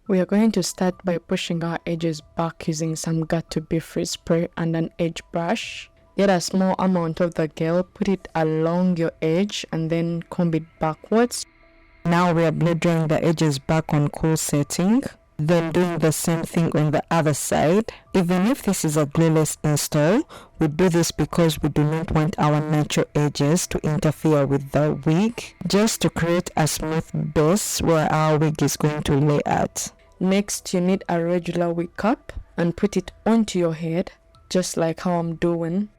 We are going to start by pushing our edges back using some Got2b free spray and an edge brush. Get a small amount of the gel, put it along your edge and then comb it backwards. Now we are blow drying the edges back on cool setting. Then doing the same thing on the other side. Even if this is a glueless install, we do this because we do not want our natural edges to interfere with the wig, just to create a smooth base where our wig is going to lay at. Next, you need a regular wig cap and put it onto your head, just like how I'm doing.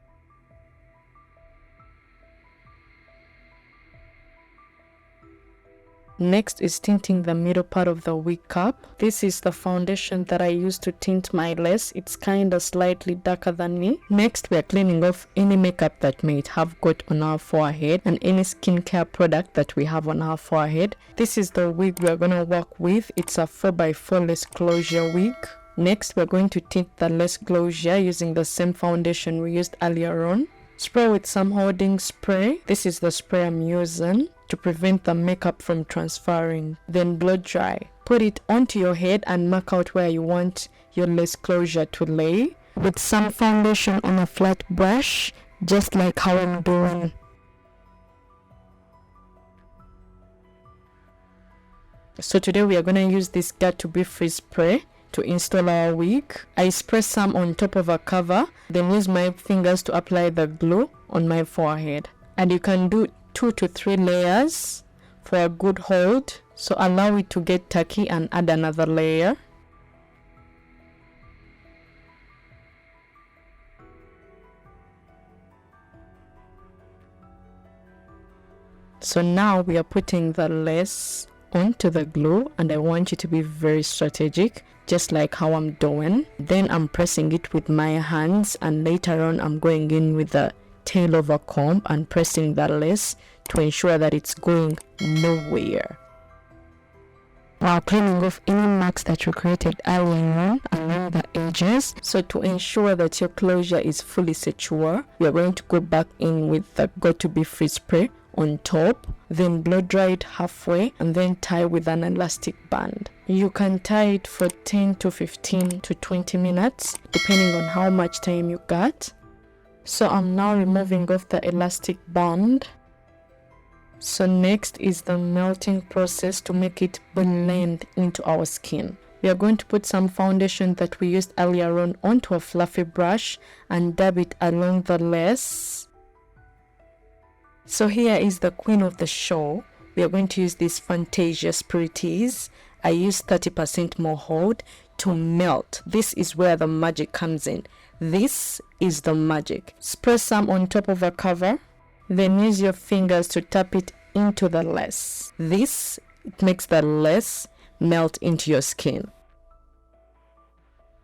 Next is tinting the middle part of the wig cap. This is the foundation that I use to tint my lace. It's kinda slightly darker than me. Next, we are cleaning off any makeup that may have got on our forehead and any skincare product that we have on our forehead. This is the wig we are gonna work with. It's a 4x4 lace closure wig. Next, we're going to tint the lace closure using the same foundation we used earlier on. Spray with some holding spray. This is the spray I'm using to prevent the makeup from transferring. Then blow dry. Put it onto your head and mark out where you want your lace closure to lay with some foundation on a flat brush, just like how I'm doing. So today we are going to use this Got2b free spray to install our wig. I spray some on top of a cover, then use my fingers to apply the glue on my forehead. And you can do 2 to 3 layers for a good hold, so allow it to get tacky and add another layer. So now we are putting the lace onto the glue, and I want you to be very strategic, just like how I'm doing. Then I'm pressing it with my hands, and later on I'm going in with the tail of a comb and pressing the lace to ensure that it's going nowhere, while cleaning off any marks that you created earlier on along the edges. So to ensure that your closure is fully secure, we are going to go back in with the Got2b free spray on top, then blow dry it halfway and then tie with an elastic band. You can tie it for 10 to 15 to 20 minutes depending on how much time you got. So I'm now removing off the elastic band. So next is the melting process to make it blend into our skin. We are going to put some foundation that we used earlier on onto a fluffy brush and dab it along the lace. So here is the queen of the show. We are going to use this Fantasia Spirities. I use 30% more hold to melt. This is where the magic comes in. This is the magic. Spray some on top of a cover, then use your fingers to tap it into the lace. This makes the lace melt into your skin.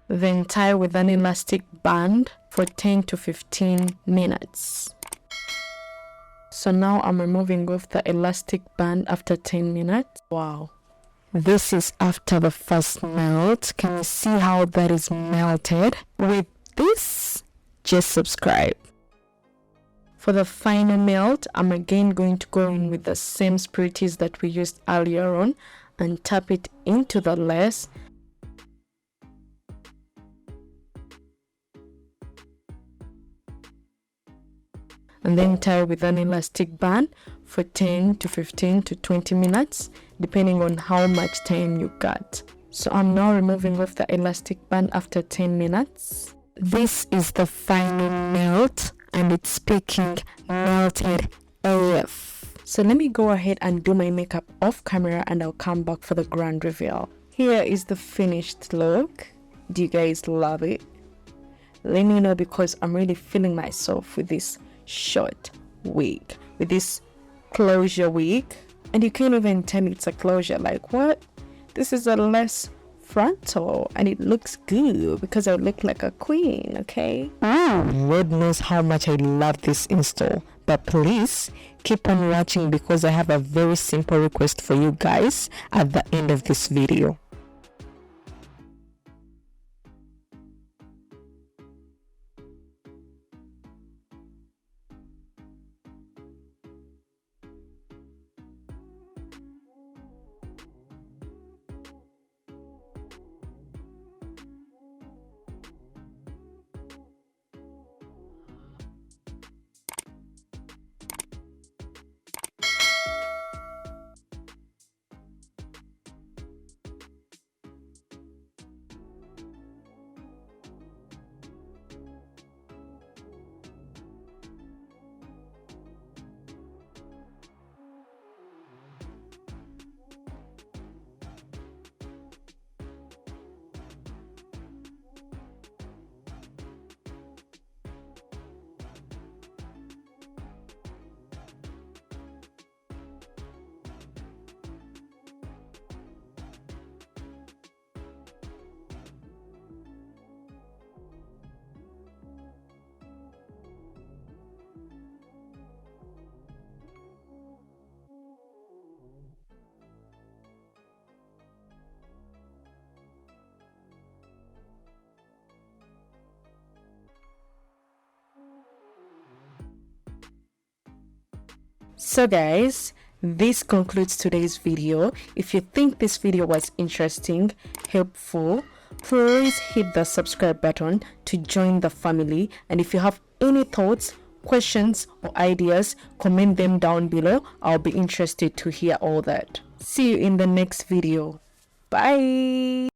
Then tie with an elastic band for 10 to 15 minutes. So now I'm removing off the elastic band after 10 minutes. Wow. This is after the first melt. Can you see how that is melted? With this, just subscribe. For the final melt, I'm again going to go in with the same Spirities that we used earlier on and tap it into the lace. And then tie with an elastic band for 10 to 15 to 20 minutes depending on how much time you got. So I'm now removing off the elastic band after 10 minutes. This is the final melt and it's speaking melted AF. So let me go ahead and do my makeup off camera and I'll come back for the grand reveal. Here is the finished look. Do you guys love it? Let me know because I'm really feeling myself with this short wig, with this closure wig. And you can't even tell it's a closure. Like, what? This is a less frontal and it looks good because I look like a queen, okay? Lord knows how much I love this install. But please keep on watching because I have a very simple request for you guys at the end of this video. So guys, this concludes today's video. If you think this video was interesting, helpful, please hit the subscribe button to join the family. And if you have any thoughts, questions or ideas, comment them down below. I'll be interested to hear all that. See you in the next video. Bye.